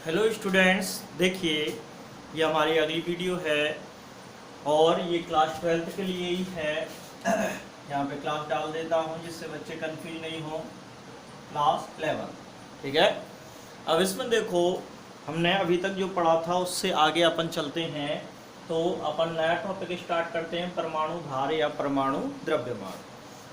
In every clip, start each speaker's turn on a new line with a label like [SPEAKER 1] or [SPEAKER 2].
[SPEAKER 1] Hello students, देखिए ये हमारी अगली वीडियो है और ये क्लास 12th के लिए ही है। यहाँ पे क्लास डाल देता हूँ जिससे बच्चे कंफ्यूज नहीं हो। क्लास 11, ठीक है। अब इसमें देखो, हमने अभी तक जो पढ़ा था उससे आगे अपन चलते हैं। तो अपन नया टॉपिक स्टार्ट करते हैं, परमाणु भार या परमाणु द्रव्यमान।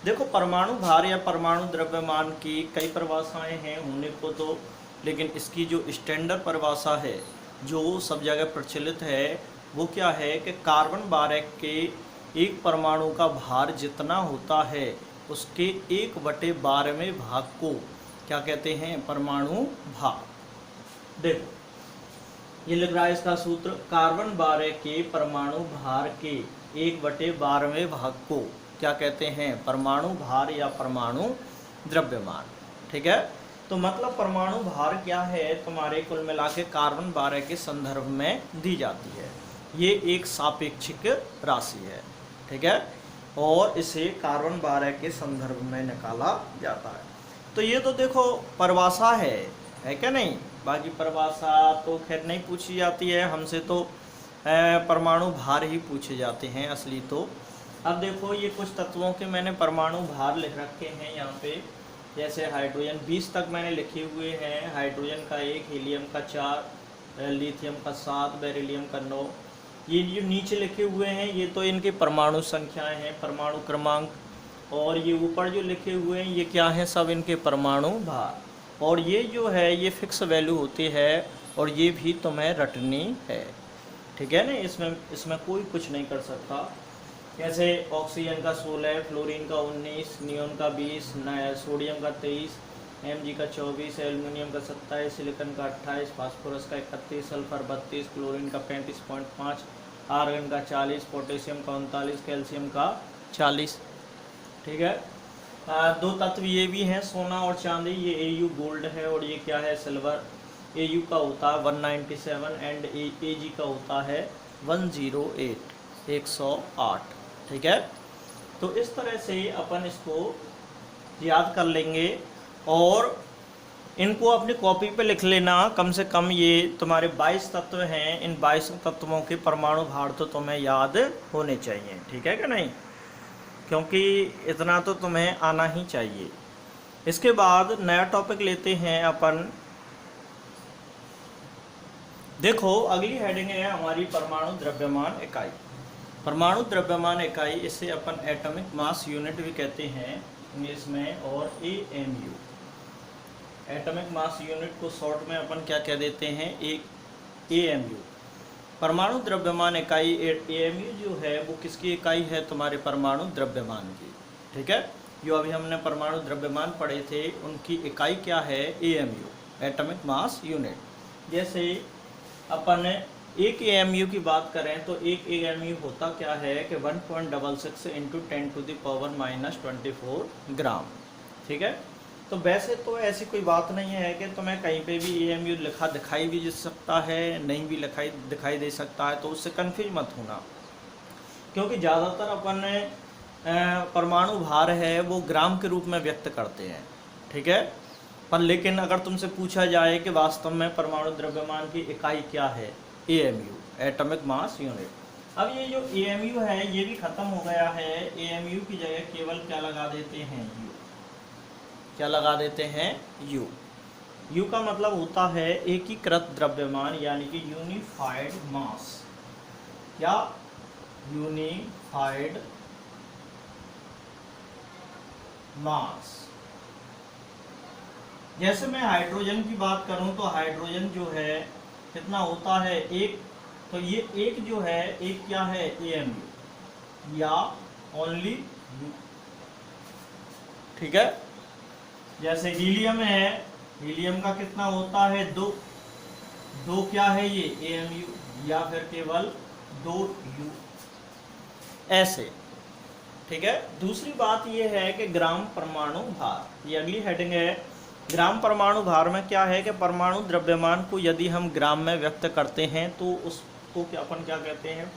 [SPEAKER 1] देखो, परमाणु भार या परमाणु द्रव्यमान की कई परिभाषाएं हैं होने को तो, लेकिन इसकी जो स्टैंडर्ड परिभाषा है जो सब जगह प्रचलित है वो क्या है कि कार्बन 12 के एक परमाणु का भार जितना होता है उसके 1/12वें भाग को क्या कहते हैं? परमाणु भार। देखो ये लग रहा है इसका सूत्र, कार्बन 12 के परमाणु भार के 1/12वें भाग को क्या कहते हैं? परमाणु भार या परमाणु द्रव्यमान, ठीक है। तो मतलब परमाणु भार क्या है तुम्हारे, कुल मिला के कार्बन 12 के संदर्भ में दी जाती है। ये एक सापेक्षिक राशि है, ठीक है, और इसे कार्बन 12 के संदर्भ में निकाला जाता है। तो ये तो देखो परिभाषा है क्या नहीं? बाकी परिभाषा तो खैर नहीं पूछी जाती है हमसे, तो परमाणु भार ही पूछे जाते हैं असली तो। अब देखो ये कुछ तत्वों के मैंने परमाणु भार लिख रखे हैं यहाँ पे, जैसे हाइड्रोजन 20 तक मैंने लिखे हुए हैं। हाइड्रोजन का 1, हीलियम का 4, लिथियम का 7, बेरिलियम का 9। ये जो नीचे लिखे हुए हैं ये तो इनके परमाणु संख्याएं हैं, परमाणु क्रमांक। और ये ऊपर जो लिखे हुए हैं ये क्या हैं? सब इनके परमाणु भार। और ये जो है ये फिक्स वैल्यू होती है और ये भी तुम्हें रटनी है, ठीक है ना। इसमें कोई कुछ नहीं कर सकता। जैसे ऑक्सीजन का 16, फ्लोरीन का 19, नियोन का 20, सोडियम का 23, Mg का 24, एल्युमिनियम का 27, सिलिकॉन का 28, फास्फोरस का 31, सल्फर 32, क्लोरीन का 35.5, आर्गन का 40, पोटेशियम का 39, कैल्शियम का 40, ठीक है। दो तत्व ये भी हैं, सोना और चांदी। ये Au गोल्ड है और ये क्या है? सिल्वर। Au का होता है 197 एंड Ag का होता है 108, 108, ठीक है। तो इस तरह से अपन इसको याद कर लेंगे और इनको अपनी कॉपी पे लिख लेना। कम से कम ये तुम्हारे 22 तत्व हैं, इन 22 तत्वों के परमाणु भार तो तुम्हें याद होने चाहिए, ठीक है कि नहीं? क्योंकि इतना तो तुम्हें आना ही चाहिए। इसके बाद नया टॉपिक लेते हैं अपन। देखो अगली हेडिंग है हमारी परमाणु द्रव्यमान इकाई। परमाणु द्रव्यमान इकाई, इसे अपन एटॉमिक मास यूनिट भी कहते हैं इंग्लिश में, और AMU। एटॉमिक मास यूनिट को शॉर्ट में अपन क्या कह देते हैं? AMU। परमाणु द्रव्यमान इकाई AMU जो है वो किसकी इकाई है? तुम्हारे परमाणु द्रव्यमान की, ठीक है। जो अभी हमने परमाणु द्रव्यमान पढ़े थे उनकी इकाई क्या है? AMU, atomic mass unit. जैसे अपन एक AMU की बात करें तो एक AMU होता क्या है कि 1.66 × 10⁻24 ग्राम, ठीक है। तो वैसे तो ऐसी कोई बात नहीं है कि तुम्हें कहीं पे भी AMU लिखा दिखाई भी दे सकता है, नहीं भी दिखाई दे सकता है, तो उससे कन्फ्यूज मत होना। क्योंकि ज़्यादातर अपन परमाणु भार है वो ग्राम के रूप में व्यक्त करते हैं, ठीक है। पर लेकिन अगर तुमसे पूछा जाए कि वास्तव में परमाणु द्रव्यमान की इकाई क्या है? AMU, atomic mass unit. अब ये जो AMU है ये भी खत्म हो गया है। AMU की जगह केवल क्या लगा देते हैं? U। क्या लगा देते हैं? U। U का मतलब होता है एकीकृत द्रव्यमान, यानी कि यूनिफाइड मास या यूनिफाइड मास। जैसे मैं हाइड्रोजन की बात करूं तो हाइड्रोजन जो है कितना होता है? 1। तो ये एक जो है, एक क्या है? AMU या ओनली U, ठीक है। जैसे हीलियम है, हीलियम का कितना होता है? 2 क्या है ये? AMU या फिर केवल 2U, ऐसे, ठीक है। दूसरी बात ये है कि ग्राम परमाणु भार, ये अगली हेडिंग है। ग्राम परमाणु भार में क्या है कि परमाणु द्रव्यमान को यदि हम ग्राम में व्यक्त करते हैं तो उसको क्या अपन क्या कहते हैं?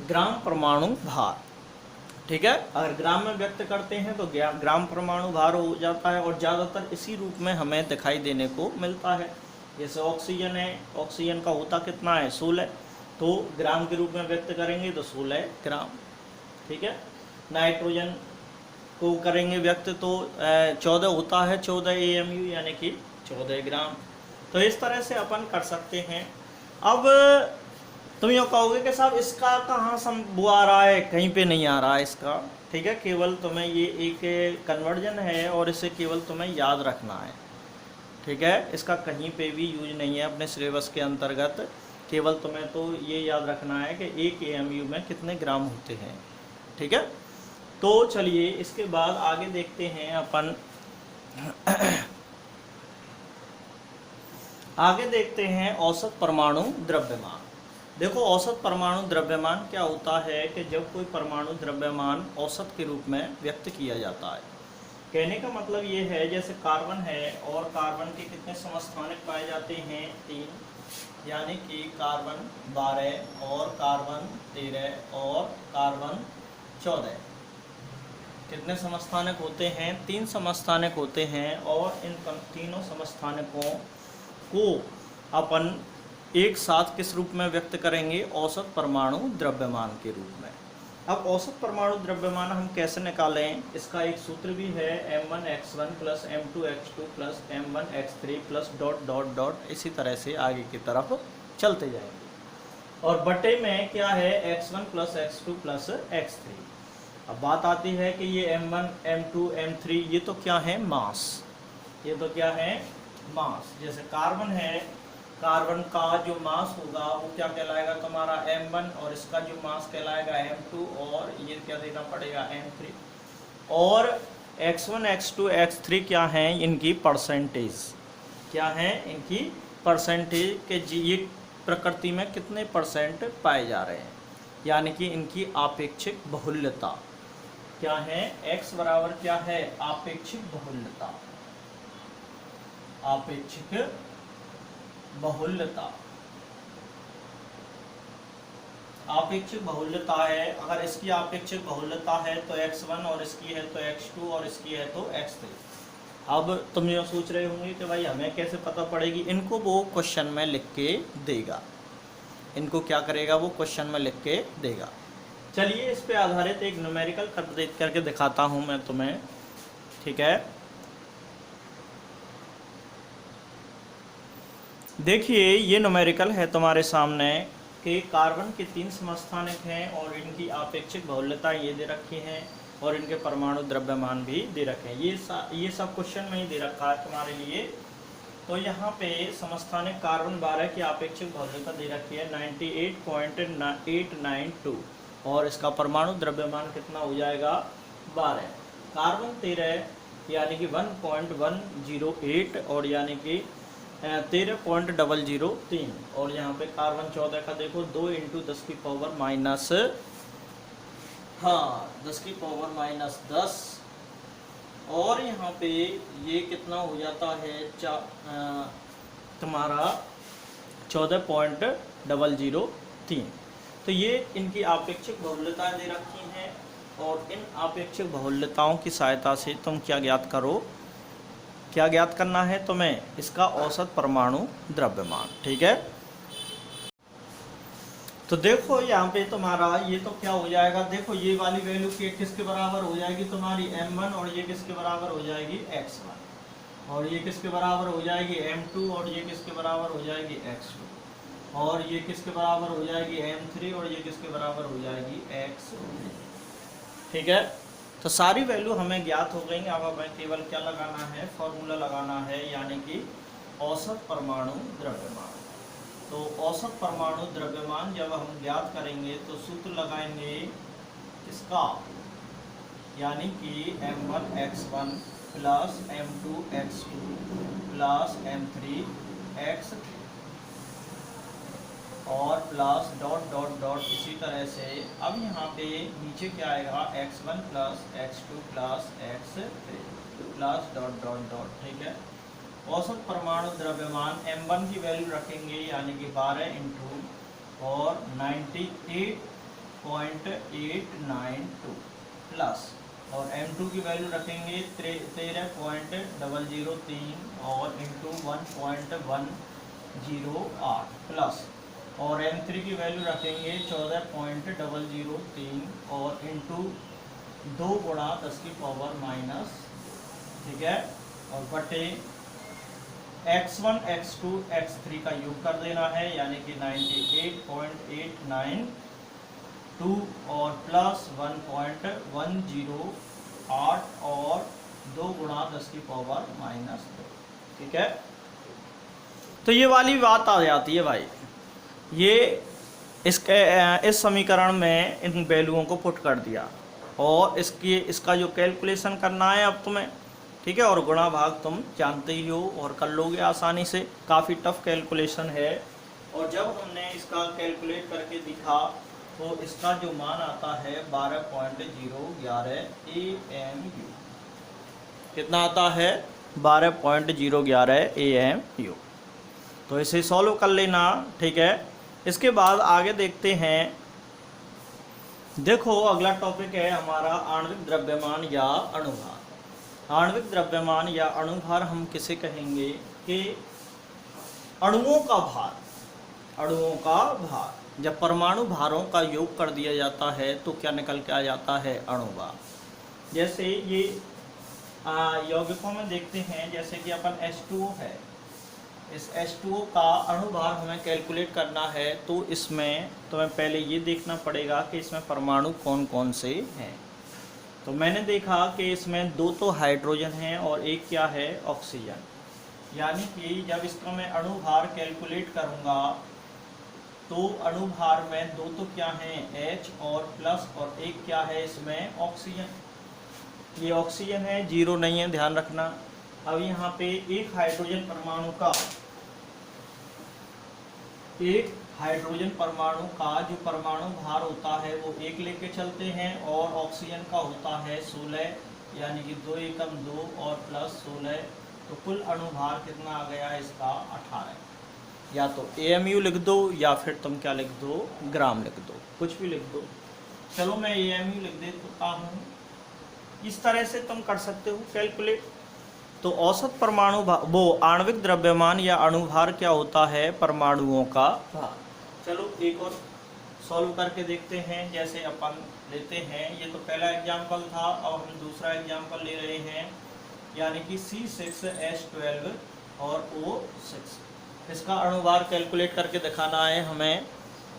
[SPEAKER 1] ग्राम परमाणु भार, ठीक है। अगर ग्राम में व्यक्त करते हैं तो ग्राम परमाणु भार हो जाता है और ज़्यादातर इसी रूप में हमें दिखाई देने को मिलता है। जैसे ऑक्सीजन है, ऑक्सीजन का होता कितना है 16, तो ग्राम के रूप में व्यक्त करेंगे तो 16 ग्राम। ठीक है। नाइट्रोजन को करेंगे व्यक्त तो 14 होता है, 14 AMU यानी कि 14 ग्राम। तो इस तरह से अपन कर सकते हैं। अब तुम ये कहोगे कि साहब इसका कहाँ वो आ रहा है, कहीं पे नहीं आ रहा है इसका। ठीक है, केवल तुम्हें ये एक कन्वर्जन है और इसे केवल तुम्हें याद रखना है। ठीक है, इसका कहीं पे भी यूज नहीं है अपने सिलेबस के अंतर्गत। केवल तुम्हें तो ये याद रखना है कि एक AMU में कितने ग्राम होते हैं। ठीक है, तो चलिए इसके बाद आगे देखते हैं अपन आगे देखते हैं औसत परमाणु द्रव्यमान। देखो औसत परमाणु द्रव्यमान क्या होता है कि जब कोई परमाणु द्रव्यमान औसत के रूप में व्यक्त किया जाता है। कहने का मतलब ये है जैसे कार्बन है और कार्बन के कितने समस्थानिक पाए जाते हैं 3, यानी कि कार्बन 12 और कार्बन 13 और कार्बन 14। कितने समस्थानिक होते हैं 3 समस्थानिक होते हैं। और इन तीनों समस्थानिकों को अपन एक साथ किस रूप में व्यक्त करेंगे, औसत परमाणु द्रव्यमान के रूप में। अब औसत परमाणु द्रव्यमान हम कैसे निकालें, इसका एक सूत्र भी है m1x1 plus m2x2 plus m1x3 plus dot dot dot, इसी तरह से आगे की तरफ चलते जाएंगे। और बटे में क्या है x1 plus x2 plus x3। अब बात आती है कि ये m1 m2 m3 ये तो क्या है मास, ये तो क्या है मास। जैसे कार्बन है, कार्बन का जो मास होगा वो क्या कहलाएगा तुम्हारा m1 और इसका जो मास कहलाएगा m2 और ये क्या देना पड़ेगा m3। और x1 x2 x3 क्या है इनकी परसेंटेज, क्या है इनकी परसेंटेज के ये प्रकृति में कितने परसेंट पाए जा रहे हैं, यानी कि इनकी आपेक्षिक बहुल्यता क्या है। x बराबर क्या है आपेक्षिक बहुल्यता, आपेक्षिक बहुल्यता, आपेक्षिक बहुल्यता है। अगर इसकी आपेक्षिक बहुल्यता है तो x1 और इसकी है तो x2 और इसकी है तो x3। अब तुम ये सोच रहे होंगे कि भाई हमें कैसे पता पड़ेगी, इनको वो क्वेश्चन में लिख के देगा, इनको क्या करेगा वो क्वेश्चन में लिख के देगा। चलिए इस पे आधारित एक न्यूमेरिकल करके दिखाता हूँ मैं तुम्हें। ठीक है, देखिए ये न्यूमेरिकल है तुम्हारे सामने कि कार्बन के 3 समस्थानिक हैं और इनकी आपेक्षिक बहुल्यता ये दे रखी हैं और इनके परमाणु द्रव्यमान भी दे रखे हैं। ये सब क्वेश्चन में ही दे रखा है तुम्हारे लिए। तो यहाँ पे समस्थानिक कार्बन 12 की आपेक्षिक बहुल्यता दे रखी है 98.892 और इसका परमाणु द्रव्यमान कितना हो जाएगा 12। कार्बन 13 यानी कि 1.108 और यानी कि 13.003 और यहाँ पे कार्बन 14 का देखो 2 × 10 की पावर माइनस 10 और यहाँ पे ये कितना हो जाता है तुम्हारा 14.003। तो ये इनकी आपेक्षिक बहुल्यताएं दे रखी हैं और इन आपेक्षिक बहुल्यताओं की सहायता से तुम क्या ज्ञात करो, क्या ज्ञात करना है तुम्हें, इसका औसत परमाणु द्रव्यमान। ठीक है, तो देखो यहाँ पे तुम्हारा ये तो क्या हो जाएगा, देखो ये वाली वैल्यू किसके बराबर हो जाएगी तुम्हारी m1 और ये किसके बराबर हो जाएगी x1 और ये किसके बराबर हो जाएगी m2 और ये किसके बराबर हो जाएगी x2 और ये किसके बराबर हो जाएगी m3 और ये किसके बराबर हो जाएगी x3। ठीक है, तो सारी वैल्यू हमें ज्ञात हो गई। अब हमें केवल क्या लगाना है, फॉर्मूला लगाना है, यानी कि औसत परमाणु द्रव्यमान। तो औसत परमाणु द्रव्यमान जब हम ज्ञात करेंगे तो सूत्र लगाएंगे इसका, यानी कि m1x1 plus m2x2 plus m3x3 और प्लस डॉट डॉट डॉट इसी तरह से। अब यहाँ पे नीचे क्या आएगा x1 plus x2 plus x3 plus dot dot dot. ठीक है, औसत परमाणु द्रव्यमान m1 की वैल्यू रखेंगे यानी कि 12 इंटू और 98.892 प्लस और m2 की वैल्यू रखेंगे 13.003 और इंटू 1.1 0.08 प्लस, और M3 की वैल्यू रखेंगे 14.003 और इंटू 2 गुणा 10 की पावर माइनस, ठीक है, और बटे x1 x2 x3 का योग कर देना है, यानी कि 98.892 और प्लस 1.108 और 2 गुणा 10 की पावर माइनस 2, ठीक है। तो ये वाली बात आ जाती है भाई, ये इस समीकरण में इन वैल्यूओं को पुट कर दिया और इसका जो कैलकुलेशन करना है अब तुम्हें, ठीक है, और गुणा भाग तुम जानते ही हो और कर लोगे आसानी से, काफ़ी टफ कैलकुलेशन है। और जब हमने इसका कैलकुलेट करके दिखा तो इसका जो मान आता है 12.011 AMU, कितना आता है 12.011 AMU। तो इसे सॉल्व कर लेना, ठीक है। इसके बाद आगे देखते हैं, देखो अगला टॉपिक है हमारा आणविक द्रव्यमान या अणुभार। आणविक द्रव्यमान या अणुभार हम किसे कहेंगे कि अणुओं का भार, अणुओं का भार। जब परमाणु भारों का योग कर दिया जाता है तो क्या निकल के आ जाता है, अणुभार। जैसे ये यौगिकों में देखते हैं, जैसे कि अपन H2O है, इस H2O का अणुभार हमें कैलकुलेट करना है तो इसमें तुम्हें पहले ये देखना पड़ेगा कि इसमें परमाणु कौन कौन से हैं। तो मैंने देखा कि इसमें 2 तो हाइड्रोजन हैं और एक क्या है, ऑक्सीजन। यानी कि जब इसका मैं अणुभार कैलकुलेट करूँगा तो अणुभार में 2 तो क्या हैं, H और प्लस, और एक क्या है इसमें, ऑक्सीजन। ये ऑक्सीजन है, 0 नहीं है, ध्यान रखना। अब यहाँ पे एक हाइड्रोजन परमाणु का जो परमाणु भार होता है वो 1 लेके चलते हैं, और ऑक्सीजन का होता है 16, यानी कि 2 एकम 2 और प्लस 16, तो कुल अणुभार कितना आ गया इसका, 18। या तो AMU लिख दो या फिर तुम क्या लिख दो, ग्राम लिख दो, कुछ भी लिख दो। चलो मैं AMU लिख देता हूँ। इस तरह से तुम कर सकते हो कैलकुलेट। तो औसत परमाणु वो आणविक द्रव्यमान या अणुभार क्या होता है, परमाणुओं का भार। चलो एक और सॉल्व करके देखते हैं। जैसे अपन लेते हैं, ये तो पहला एग्जाम्पल था, अब हम दूसरा एग्जाम्पल ले रहे हैं, यानी कि C6H12 और O6। इसका अणुभार कैलकुलेट करके दिखाना है हमें,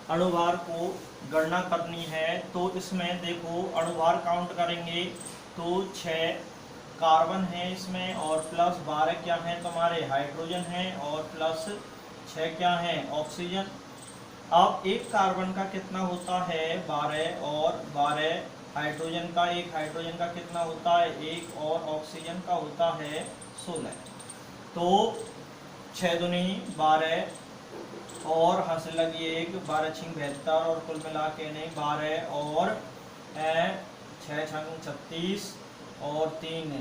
[SPEAKER 1] अणुभार को गणना करनी है। तो इसमें देखो अणुभार काउंट करेंगे तो 6 कार्बन है इसमें, और प्लस 12 क्या है तुम्हारे, हाइड्रोजन है, और प्लस 6 क्या है, ऑक्सीजन। अब एक कार्बन का कितना होता है, 12, और 12 हाइड्रोजन का, एक हाइड्रोजन का कितना होता है, 1, और ऑक्सीजन का होता है 16। तो 6 दूनी 12 और हंस लगी 1, 12 छिंग 72, और कुल मिला के नहीं 12 और 6 छंग 36 और 3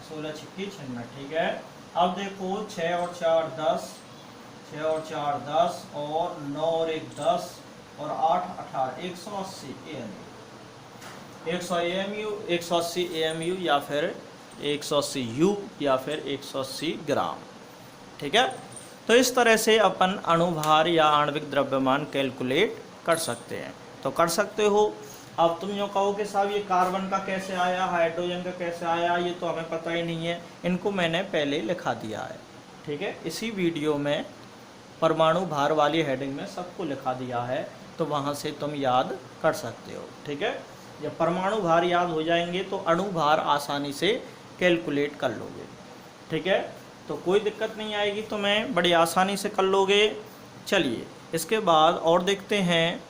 [SPEAKER 1] 16 छिक्की 96, ठीक है। अब देखो 6 और 4 10, 6 और 4 10, और 9 और 1 10, और 8 18, 180 AMU, 180 AMU या फिर 180 U या फिर 180 ग्राम, ठीक है। तो इस तरह से अपन अणुभार या आणविक द्रव्यमान कैलकुलेट कर सकते हैं। तो कर सकते हो। अब तुम जो कहो कि साहब ये कार्बन का कैसे आया, हाइड्रोजन का कैसे आया, ये तो हमें पता ही नहीं है, इनको मैंने पहले लिखा दिया है, ठीक है। इसी वीडियो में परमाणु भार वाली हेडिंग में सबको लिखा दिया है, तो वहाँ से तुम याद कर सकते हो, ठीक है। जब परमाणु भार याद हो जाएंगे तो अणु भार आसानी से कैलकुलेट कर लोगे, ठीक है। तो कोई दिक्कत नहीं आएगी, तुम्हें बड़ी आसानी से कर लोगे। चलिए इसके बाद और देखते हैं,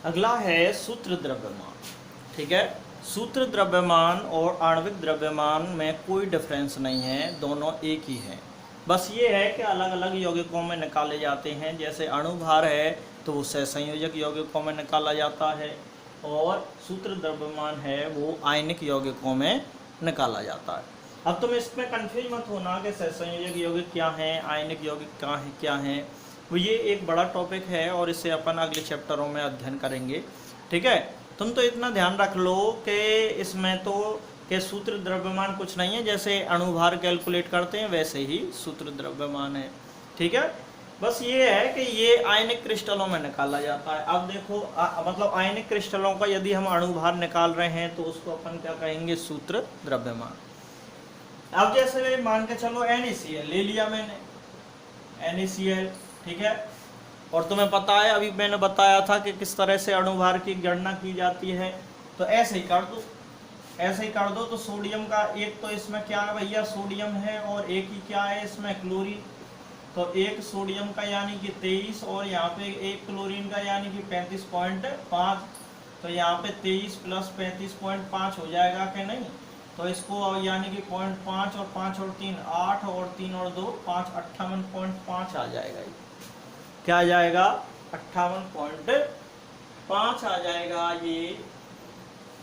[SPEAKER 1] अगला है सूत्र द्रव्यमान, ठीक है। सूत्र द्रव्यमान और आणविक द्रव्यमान में कोई डिफरेंस नहीं है, दोनों एक ही हैं। बस ये है कि अलग अलग यौगिकों में निकाले जाते हैं। जैसे अणुभार है तो उससे संयोजक यौगिकों में निकाला जाता है, और सूत्र द्रव्यमान है वो आयनिक यौगिकों में निकाला जाता है। अब तुम इसमें कंफ्यूज मत होना कि सहसंयोजक यौगिक क्या हैं, आयनिक यौगिक क्या हैं। वो ये एक बड़ा टॉपिक है और इसे अपन अगले चैप्टरों में अध्ययन करेंगे, ठीक है। तुम तो इतना ध्यान रख लो कि इसमें तो कि सूत्र द्रव्यमान कुछ नहीं है, जैसे अणुभार कैलकुलेट करते हैं वैसे ही सूत्र द्रव्यमान है। ठीक है। बस ये है कि ये आयनिक क्रिस्टलों में निकाला जाता है। अब देखो मतलब आयनिक क्रिस्टलों का यदि हम अणुभार निकाल रहे हैं तो उसको अपन क्या कहेंगे, सूत्र द्रव्यमान। अब जैसे मान के चलो NaCl ले लिया मैंने, NaCl, ठीक है। और तुम्हें पता है अभी मैंने बताया था कि किस तरह से अणुभार की गणना की जाती है, तो ऐसे ही कर दो, ऐसे ही कर दो। तो सोडियम का एक तो इसमें क्या है भैया, सोडियम है, और एक ही क्या है इसमें, क्लोरीन। तो एक सोडियम का यानी कि 23 और यहाँ पे एक क्लोरीन का यानी कि 35.5। तो यहाँ पे 23 + 35.5 हो जाएगा कि नहीं। तो इसको यानी कि 0.5 और 5 और 3 8 और 3 और 2 5 58.5 आ जाएगा। ये क्या आ जाएगा, 58.5 आ जाएगा ये।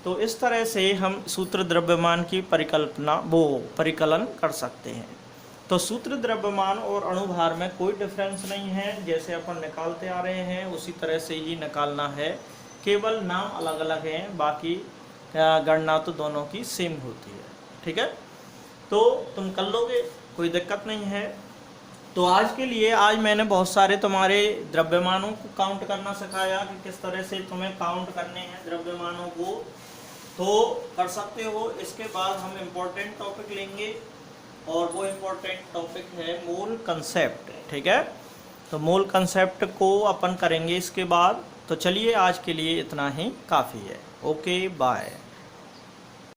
[SPEAKER 1] तो इस तरह से हम सूत्र द्रव्यमान की परिकलन कर सकते हैं। तो सूत्र द्रव्यमान और अणुभार में कोई डिफरेंस नहीं है, जैसे अपन निकालते आ रहे हैं उसी तरह से ही निकालना है, केवल नाम अलग अलग हैं, बाकी गणना तो दोनों की सेम होती है, ठीक है। तो तुम कर लोगे, कोई दिक्कत नहीं है। तो आज के लिए आज मैंने बहुत सारे तुम्हारे द्रव्यमानों को काउंट करना सिखाया कि किस तरह से तुम्हें काउंट करने हैं द्रव्यमानों को, तो कर सकते हो। इसके बाद हम इम्पोर्टेंट टॉपिक लेंगे और वो इम्पोर्टेंट टॉपिक है मोल कंसेप्ट, ठीक है। तो मोल कंसेप्ट को अपन करेंगे इसके बाद। तो चलिए आज के लिए इतना ही काफ़ी है। Okay bye.